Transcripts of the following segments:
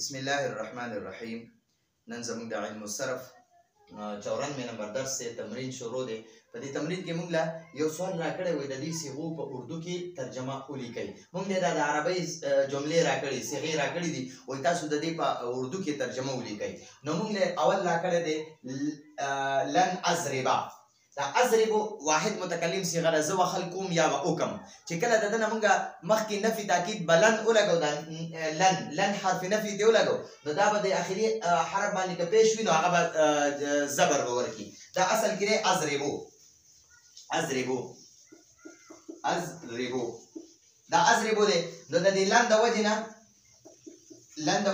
بسم الله الرحمن الرحیم. نن زموږ د علم الصرف 94 نمبر درس تمرین شروع دی. په دې تمرین کې موږ له یو سوال راکړی وای د دې صيغو په اردو کې ترجمه ولیکئ. موږ له د عربی جملې راکړي صيغې راکړي دي وای تاسو د دې په اردو کې ترجمه ولیکئ. نو موږ له اول راکړی دی لن اضربا. دا اضرب واحد متکلم صيغه ده، زه وهل کوم یا وکم. چې کله د دنه موږ مخکې نفي تاکید بلن ولګو دا لن حرف نفي دی ولګو نو دا به د اخري حرف باندې که پیش وي نو هغه به زبر به ورکړي. دا اصل کې دی اضربو دا اضربو دی. نو د دې لن د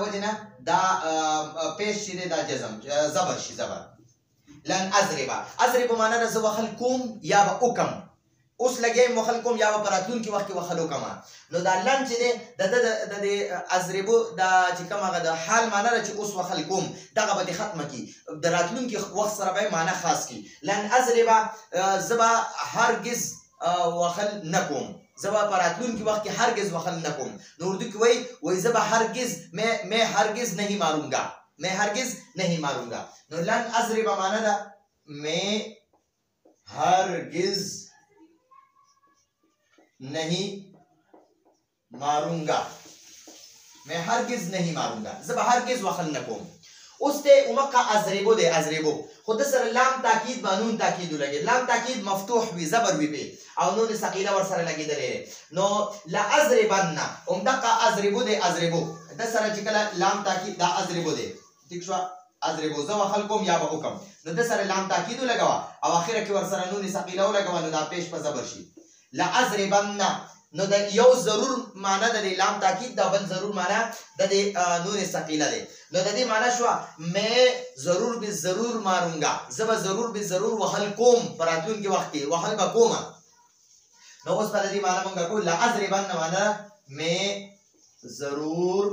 وجې نه دا پیش شي دی دا جزم زبر شي زبر. لن اضرب معنا ده زه وهل کوم یا به وکم. اوس لګیم وهل کوم یا به په راتلونکي وخت کې وهل وکمه. نو دا لن چې دی د اضربو دا چې کوم هغه د حال معنا ده چې اوس وهل کوم دغه به دې ختمه کي د راتلونکي وخت سره به معنا خاص کی. لن اضرب زه به هرګز وهل نه کوم، زه به په راتلونکي وخت کې هرګز وهل نه کوم. نو اردو کې وایي زه به هرګز میں هرگز نہیں ماروں گا، میں ہرگز نہیں ماروں گا. نو لن اضرب معنا ده میں ہرگز نہیں ماروں گا، میں ہرگز نہیں ماروں گا، زه به هرگز وهل نه کوم. اوس ته اومقه اضربو دی اضربو خو د سره لام تاکید با نون تاکید ولګي. لام تاکید مفتوح وي زبر وي په او نون ثقيله ور سره لګیدلې. نو لا اضربن اومدقه اضربو دی اضربو د سره چې کله لام تاکید دا اضربو دی ٹھیک شو. اضربو زه وهل کوم یا به وکم نو د سره لام تاکید ولګوا او اخره کې ور سره نون ثقيله ولګوا نو دا پیش په زبر شي. لا اضربن نو د یو ضرور معنا د لام تاکید دا بل ضرور معنا د نون ثقيله دی. نو د دې معنا شو میں ضرور به ضرور ماروں گا، زه به ضرور به ضرور وهل کوم پر راتلونکي وخت کې وهل به کوم. نو اوس په دې معنا مونږ کو لا اضربن معنا میں ضرور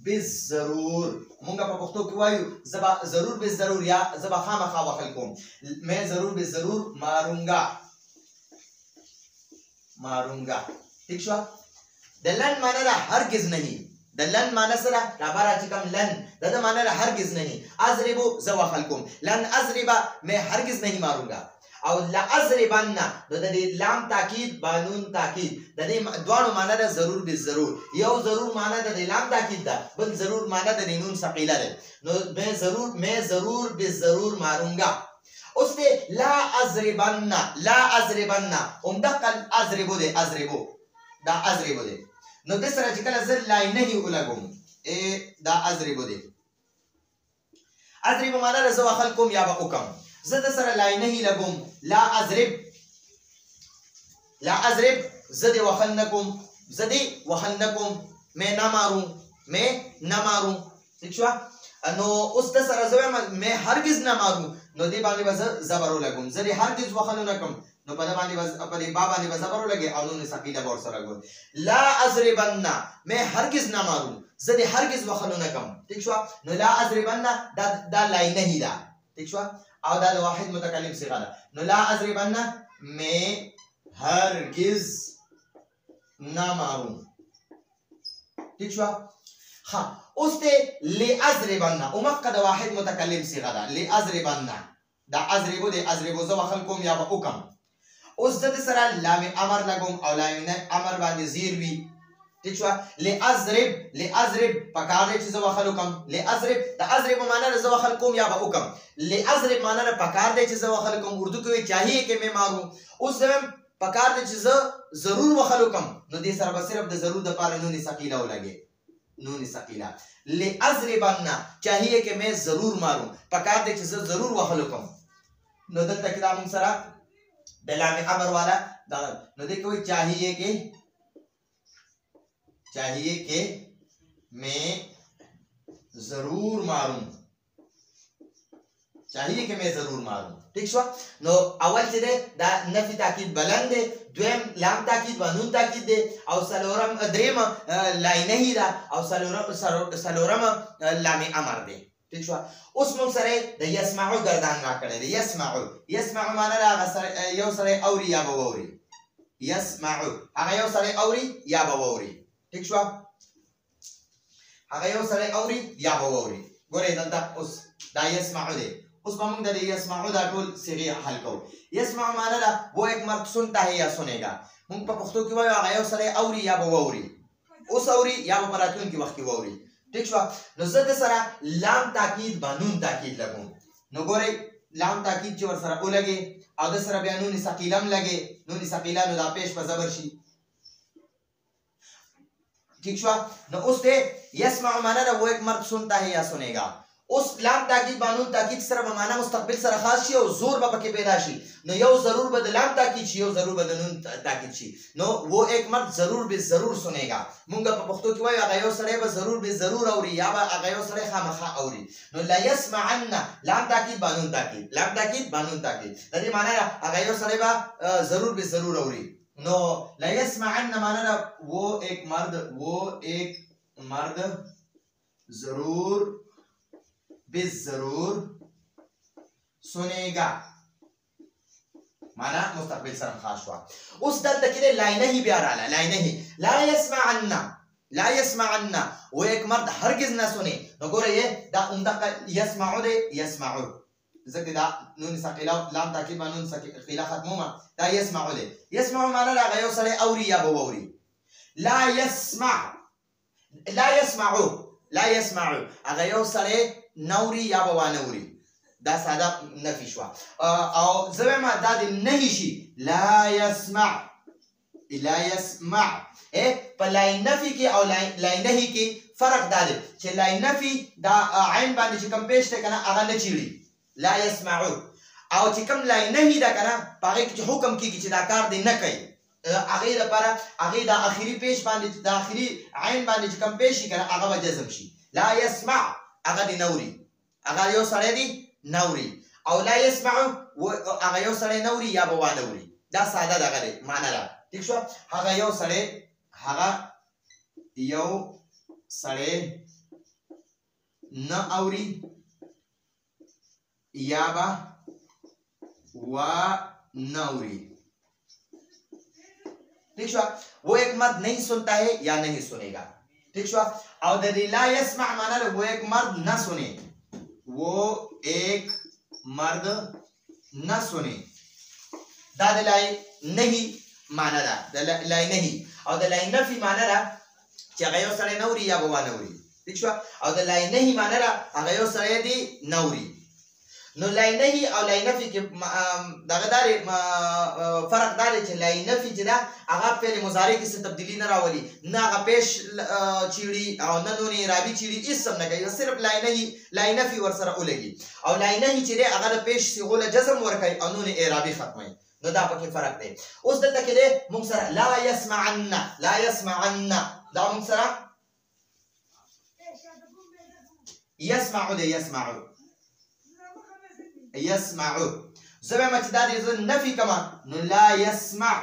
به ضرور مونږ په پښتو کې وایو زه به ضرور به ضرور یا زه به خامخا وهل کوم. میں ضرور به ضرور ماروں گا ٹھیک شو. د لن معنا ده هرگز نہیں، د لن معنا سره دا بارا چې کوم لن د معنا ده هرگز نہیں. اضرب زه وهل کوم، لن اضرب میں هرگز نہیں ماروں گا. او لا اضربن نو د لام تاکید بانون تاکید د دې دوانو معنا ده ضرور به ضرور. یو ضرور معنا ده لام تاکید ده، بل ضرور معنا ده نون ثقيله ده. نو میں ضرور به ضرور ماروں گا. اوس ته لا اضربن اومدقل اضربو ده اضربو دا اضربو ده. نو د سره چې کله زه لا نه ولګوم دا اضربو ده. اضرب معنا ده زه وهل کوم یا به وکم. زه د سره لا نه لګوم لا اضرب زه دې وهل نه کوم، میں نه ماروں ٹھیک شو. نو اوس د سره زه میں هرگز نه ماروں نو دې باندې به زبر ولګوم، زه دې هرگز وهل نه کوم نو په دې باندې با باندې زبر ولګي او نون ثقيله ور سره ګور. لا اضربن میں هرگز نه ماروں، زه دې هرگز وهل نه کوم ٹھیک شو. نو لا اضربن دا لا نه ده ٹھیک شو او دا واحد متکلم صيغه ده. نو لا اضربن میں هرگز نه ماروں ٹھیک شو. ها اوس ته لاضربن اومقه د واحد متکلم صيغه ده. لاضربن دا اضربو دی اضربو زه وهل کوم یا به وکم. اوس د سره لام امر لګوم او لام امر باندې زیر وی ٹھیک شو. لاضرب پکار دی چې زه وهل وکم. لاضرب د اضرب معنا زه وهل کوم یا به وکم. لاضرب معنا پکار دی چې زه وهل کوم. اردو کې چاهیے کہ میں ماروں. اوس زم پکار دی چې زه ضرور وهل وکم نو دې سره به صرف د ضرور د پاره نون ثقيله ولګي نون ثقيله. لاضربن چاهیے کہ میں ضرور ماروں، پکار دی چې زه ضرور وهل وکم. نو دلته کې دا موږ سره د لام امر والا دا نو دې کوئی چاهیے کہ میں ضرور ماروں ٹھیک شو. نو اول چې دا نفي تاکید بلند دی، دویم لام تاکید و نون تاکید دی او سلورم دریم لا نه ده او سلورم لام امر دی ٹھیک شو. اوس موږ سره د یسمعو گردان راکړی دی. یسمعو معنا ده یو سره اوري یا به ووري. یسمعو هغه یو سره اوري یا به ووري ٹھیک شو. هغه یو سړی اوري یا به واوري ګورئ دلته اوس دا یسمعو دی اوس به موږ د یسمعو دا ټول صیغې حل کوو یسمع معنا ده وہ ایک مرد سنتا ہے یا سنے گا موږ په پښتو کې وایو هغه یو سړی اوري یا به واوري اوس اوري یا به په راتلونکي وخت کې واوري ٹھیک شو نو زه د سره لام تاکید با نون تاکید لګوم نو ګورئ لام تاکید چې ور سره ولګي او د سره بیا نون ثقیله هم لګي نون ثقیله نو دا پیش په زبر شي ٹھیک شو نو اوس ته یسمع معنا ده وہ ایک مرد سنتا ہے یا سنے گا اوس لام تاکید بانون تاکید سره به معنا مستقبل سره خاص شي او زور به پکې پیدا شي نو یو ضرور به د لام تاکید شي یو ضرور به د نون تاکید شي نو وہ ایک مرد ضرور به ضرور سنے گا مونږ په پښتو کې وایو هغه یو سړی به ضرور به ضرور اوري یا به هغه یو سړی خامخا اوري نو لا يسمعن لام تاکید بانون تاکید لام تاکید بانون تاکید د دې معنی هغه یو سړی به ضرور به ضرور اوري نو لا يسمعن معنی وہ ایک مرد ضرور بالضرور سنے گا معنی مستقبل سره خاص شو اوس دلته کې لاینه هی بیا رااله لاینه هی لا يسمعن و ایک مرد هرگز نه سنے نو ګوره دا عمدہ يسمعو دی يسمعو ځکه دا نون ثقيله لام تاکید باندې نون ثقيله ختمومه دا يسمعو دی يسمعو معنی دا یو سره اوري یا به ووري لا يسمعو هغه یو سره نوري یا به وانوري دا ساده نفي شو او زه ما دا د نهي شي لا يسمع په لای نفي کې او لای نهي کې فرق دا دی چې لای نفي دا عین باندې چې کوم پېښ ته کنه هغه نه چیړي لا يسمعو او چې کوم لای نهي دا کنه پاره کې حکم کیږي چې دا کار دی نه کوي هغه لپاره هغه دا اخیری پېښ باندې دا اخیری عین باندې چې کوم پېښ کړه هغه جزم شي لا يسمع هغه دی نوري هغه یو سړی دی نوري او لا يسمع هغه یو سړی نوري یا به وانوري دا ساده دغه دی معنا ده ٹھیک شو هغه یو سړی نه اوري یا به وانوري ٹھیک شو وہ ایک مرد نہیں سنتا ہے یا نہیں سنے گا ٹھیک شو او د لا يسمع معنا وہ ایک مرد نہ سنے وہ ایک مرد نہ سنے دا د لای نہیں معنا دا د لای نہیں او د لای نفي معنا دا چې هغه یو سره نوري یا به وانوري ٹھیک شو او د لای نہیں معنا دا هغه یو سره دی نوري نو لای نہیں او لای نفي کې دغه داري فرق داري چې لای نفي چې دا هغه فعل مضارع کې څه تبدیلی نه راولي نه هغه پیش چیړي او نه نون اعرابي چیړي اسم نه کوي صرف لای نفي ور سره ولګي او لای نہیں چې دا هغه پیش صيغه له جزم ور کوي او نون اعرابي ختمي نو دا پکې فرق دی اوس دلته کې موږ سره لا يسمعن دا موږ سره يسمعو زبا ما چې دا د نفي کما نو لا يسمع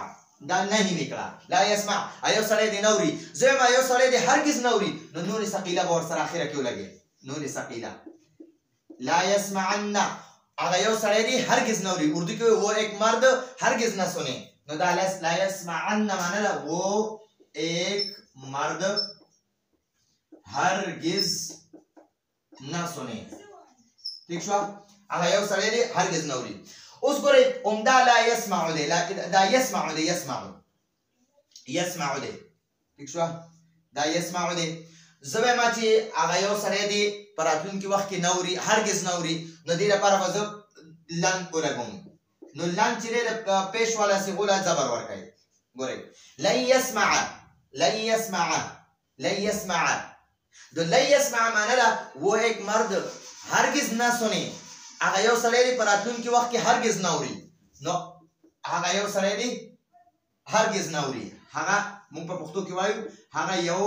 دا نه نکړه لا يسمع ایو سره دی نوري زبا ایو سره دی هرگز نوري نو نون ثقيله ور سره اخره کې ولګي نون ثقيله لا يسمعن هغه یو سره دی هرگز نوري اردو کې وہ ایک مرد هرگز نہ سنے نو دا لا يسمعن معنی وہ ایک مرد هرگز نہ سنے ٹھیک شو هغه یو سړی دی هرگز نوري اوس ګورئ عمده لا يسمع دی دا يسمع دی ٹھیک شو دا يسمع دی زبې ما چې هغه یو سړی دی پر راتلونکي وخت کې نوري هرگز نوري نو دې لپاره به زه لن ولګوم نو لن چې د پیش والا صيغه له زبر ورکوي ګورئ لن يسمع دو لن يسمع معنی ده وہ ایک مرد هرگز نہ سنے هغه یو سړی دی پر راتلونکي وخت کې هرگز نوري نو هغه یو سړی دی هرگز نوري هغه موږ په پښتو کې وایو هغه یو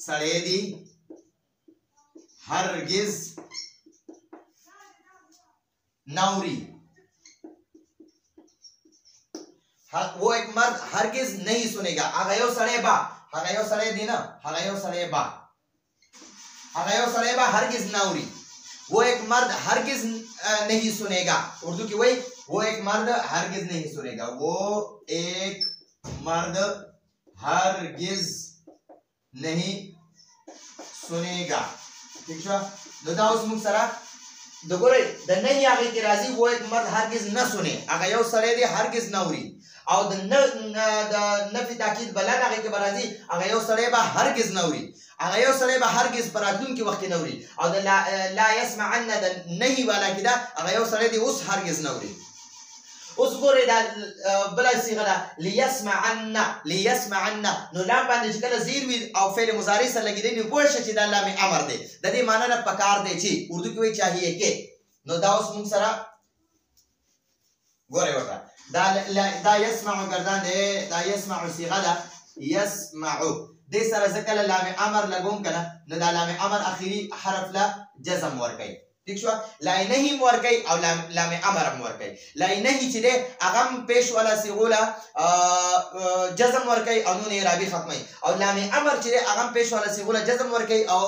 سړی دی هرگز نوري वो एक मर्द हरगिज नहीं सुनेगा هغه یو سړی دی نه هغه یو سړی با هرگز نوري वो एक मर्द हरगिज नहीं सुनेगा उर्दू की वही वो एक मर्द हरगिज नहीं सुनेगा वो एक मर्द हरगिज नहीं सुनेगा ٹھیک شو نو دا اوس موږ سره د ګورې د نه هغه کې راځي و یک مرد هرگز نه سنې هغه یو سړی دی هرگز نه اوري او د نفي تاکید بلان هغه کې راځي هغه یو سړی به هرگز نه اوري هغه یو سړی به هرگز په راتلونکي وخت کې نه اوري او د لا يسمعن د نهي والا کې دا هغه یو سړی دی اوس هرگز نه اوري اوس ګورې دا بل صيغه ده ليسمعن نو لام باندې چې کله زیر وي او فعل مضارع سره لګیدي نو پوه شئ چې دا لام امر دی د دې معنی نه پکار دی چې اردو کې وایي چاهیے کې نو دا اوس موږ سره ګورې ورته دا يسمع ګردان دی دا يسمع صيغه ده يسمع دې سره ځکه لام امر لګوم کنه نو دا لام امر اخیری حرف لا جزم ورکړي ٹھیک شو لا نهي مورکي او لام امر مورکي لا نهي چې ده هغه پیش ولا صيغه جزم ورکي او نون اعرابي ختمي او لام امر چې ده هغه پیش ولا صيغه جزم ورکي او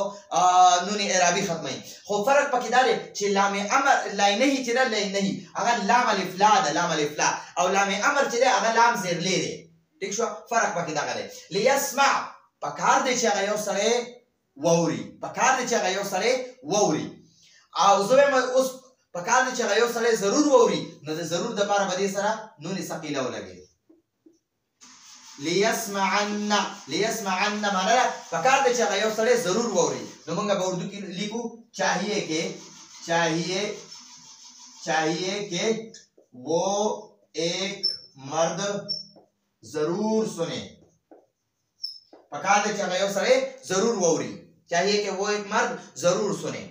نون اعرابي ختمي خو فرق پکې دا دی چې لام امر لا نهي چې ده لا نهي هغه لام الف لا ده لام الف لا او لام امر چې ده هغه لام زیر لې ده ٹھیک شو فرق پکې دا دی ليسمع پکار دی چې هغه یو سره ووري پکار دی چې هغه یو سره ووري او زه اوس پکار دي چې هغه یو سړی ضرور ووري نو د ضرور د پاره به دې سره نون ثقيله ولګي ليسمعن معنا پکار دي چې هغه یو سړی ضرور ووري نو موږ به اردو کې لیکو چاہیے کہ वो एक مرد ضرور سنے پکار دي چې هغه یو سړی ضرور ووري چاہیے کہ वो एक مرد ضرور سنے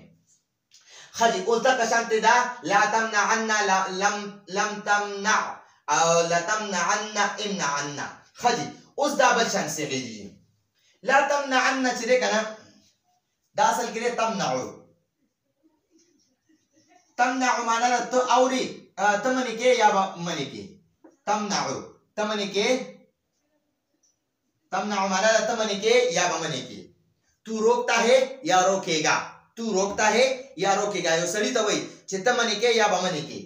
خدي اوس دا شانت دا لا تمنعن لم تمنع او لا تمنعن امنعن خدي اوس دا بل شان صيغه دي لا تمنعن چې ده کنه دا اصل کې تمنع معنا ته اوري تمني کې یا مني کې تمنع معنا تمني کې یا مني کې تو روکتا ہے یا روکේਗਾ تو روکتا ہے یا روکेगा یو سړی ته وای چې ته منی کې یا به منی کې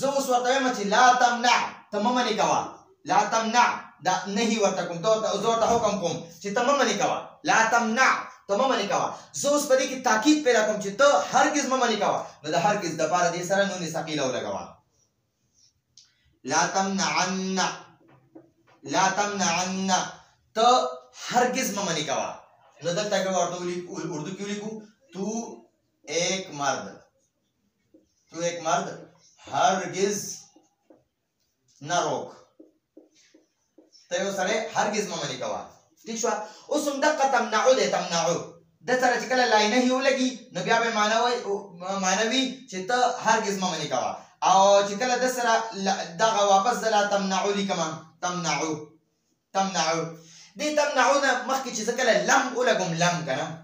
زه اوس ورته وایم چې لا تمنع ته منی کوا لا تمنع دا نهي ورته کوم ته زه ورته حکم کوم چې ته منی کوا لا تمنع ته منی کوا زه اوس په دې کې تاکید پیدا کوم چې ته هرگز منی کوا نو د هرگز د پاره دې سره نون ثقيله ولګوا لا تمنعن ته هرگز منی کوا نو دلته کې ورته اردو کې لیکو تو ایک مرد هرگز نہ روک ته یو سره هرگز ممنی کوا ٹھیک شو اوس هم دقه تمنعو د سره چې کله لاینه هیو لګي نو بیا به معنوي چې ته هرگز ممنی کوا او چې کله د سره دغه واپس دلا تمنعو لیکما تمنعو دې تمنعو نه مخکې چې کله لم ولګم لم کنه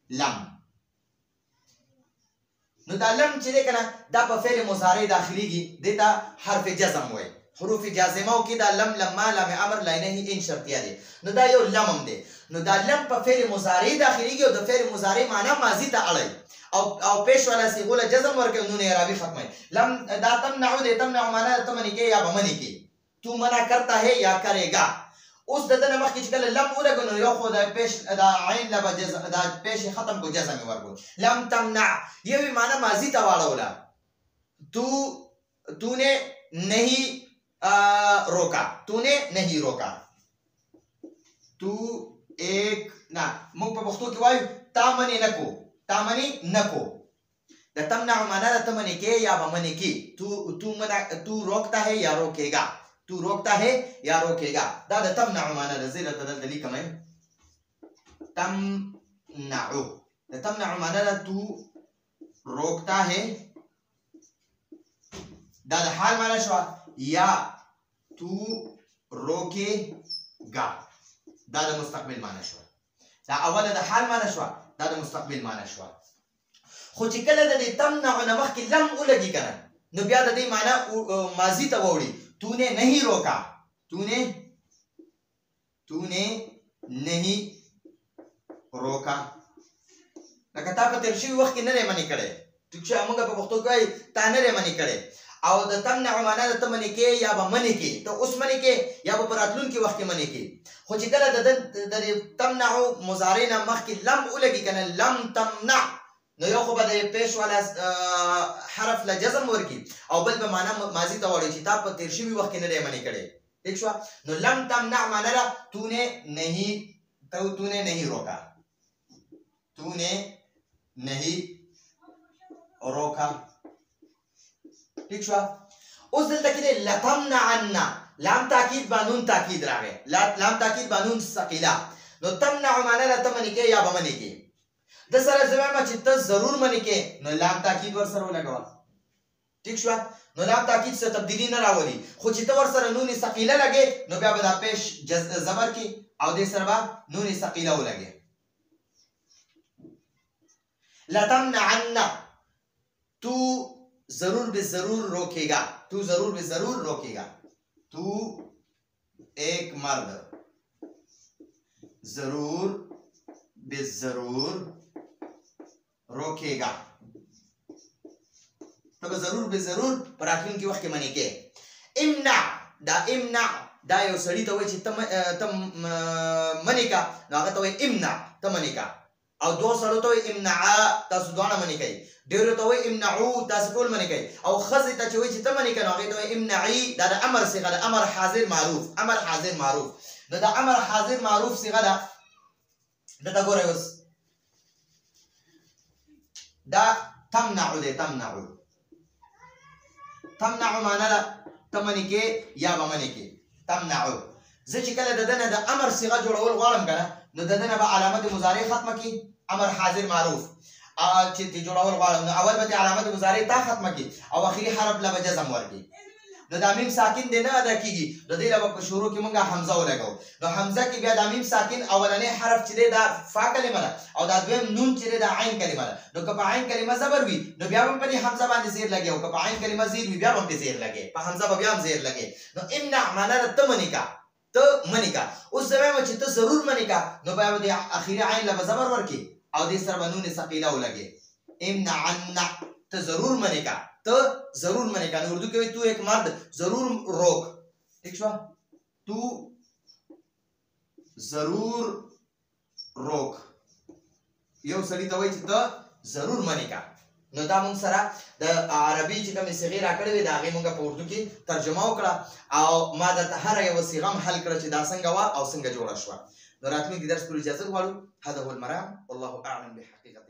لم نو دا لم چې ده کنه دا په فعل مضارع داخليږي دته حرف جزم وای حروف جازمه او کې دا لم لما لام امر لاینه ان شرطیه دي نو دا یو لم دی نو دا لم په فعل مضارع داخليږي او د فعل مضارع معنی ماضی ته اړي او پیش ولا صيغه جزم ورکه نون اعرابي ختمه لم دا تمنع معنی تمنی کې یا بمنی کې تو منع کرتا ہے یا کرے گا اوس دنه مخکې چې کله لم ولګو نو یو خو د پیش دا عین لبا جزم دا پیش ختم کو جزم ورکو لم تمنع یوی معنی ماضی ته واړولا تو نے نہیں روکا تو ایک نا موږ په پښتو کې وایو تامنی نکو د تمنع معنی د تمنی کې یا بمنی کې تو روکتا ہے یا روکेगा تو روکتا ہے یا روکेगा دا د تمنع معنی د زیرت د لیکم تمنع معنی د تو روکتا ہے دا د حال معنی شو یا تو روکेगा دا د مستقبل معنی شو دا اول د حال معنی شو دا د مستقبل معنی شو خو چې کله د تمنع نمخ کې لم ولګي کنه نو بیا د دې معنی ماضی ته وړي تو نے نہیں روکا تو نے نہیں روکا لکه تا په تیر شوي وخت کې نه دی منې کړی ټیک شو موږ په پښتو کې وایي تا نه دی منې کړی او د تمنع معنا د تمنې کې یا به منې کې ته اوس منې کې یا به په راتلونکي وخت کې منې کې خو چې کله د تمنع مضارع نه مخکې لم ولګي کنه لم تمنع نو یو خو به د پیش والا حرف له جزم ورکي او بل به معنا ماضي ته وړي چې تا په تیر شوي وخت کې نه دی منې کړی ٹھیک شو نو لم تمنع معنا را تو نے نہیں روکا ٹھیک شو اوس دلته کې لتمنعن لام تاکید بانون تاکید راغی لام تاکید بانون ثقيله نو تمنع معنا را تمنې کې یا به منې کې د سره زما چې ته ضرور منې کې نو لام تاکید ور سره ولګوا ٹھیک شو نو لام تاکید څه تبدیلی نه راولي خو چې ته ور سره نون ثقيله لګې نو بیا به دا پیش زبر کې او دې سره به نون ثقيله ولګې لتمنعن تو ضرور به ضرور روکेगा تو ضرور به ضرور रोकेगा تو एक मर्द जरूर बे जरूर रोकेगा तब जरूर बे जरूर पर आखिर की वक्त मनी के इमना دا یو سړی ته وایي چې تم منی کا نو هغه ته وایي امنع ته منی کا او دو سړو ته وایي امنع تاسو دواړه منی کوي ډېرو ته وایي امنعو تاسو ټول منی کوي او ښځې ته چې وایي چې ته منی کا نو هغې ته وایي امنعي دا د امر صیغه ده امر حاضر معروف نو دا امر حاضر معروف صیغه ده دلته ګورئ اوس دا تمنع دی تمنع معنا ده ته منی کې یا به منی کې تمنعو زه چې کله د دنه د امر صيغه جوړول غواړم کنه نو د دنه به علامت مضارع ختمه کی امر حاضر معروف چې تی جوړول غواړم نو اول به علامت مضارع تا ختمه کی او اخري حرف له جزم ورکی نو د میم ساکن دی نه ادا کیږي د دې لپاره په شروع کې مونږه حمزه ولګو نو حمزه کې بیا د میم ساکن اولنې حرف چې دی دا فا کلمه ده او دا دویم نون چې دی دا عین کلمه ده نو که په عین کلمه زبر وي نو بیا هم په حمزه باندې زیر لګي او که په عین کلمه زیر وي بیا هم په زیر لګي په حمزه بیا هم زیر لګي نو امنع معنا ته منی کا اوس زموږ چې ته ضرور منی کا نو بیا د اخیری عین له زبر ورکی او دې سره بنون ثقيله ولګي امنعن ته ضرور منی کا تو ضرور منی کا اردو کې تو ایک مرد ضرور روک ٹھیک شو تو ضرور روک یو سړی ته وایي چې ته ضرور منی کا نو دا موږ سره د عربي چې کومې صيغې راکړې وې د هغې موږ په اردو کې ترجمه وکړه او ما درته هره یوه صيغه هم حل کړه چې دا څنګه وه او څنګه جوړه شوه نو راتلونکي درس پورې اجازه غواړو هذا هو المرام والله اعلم بحقیقت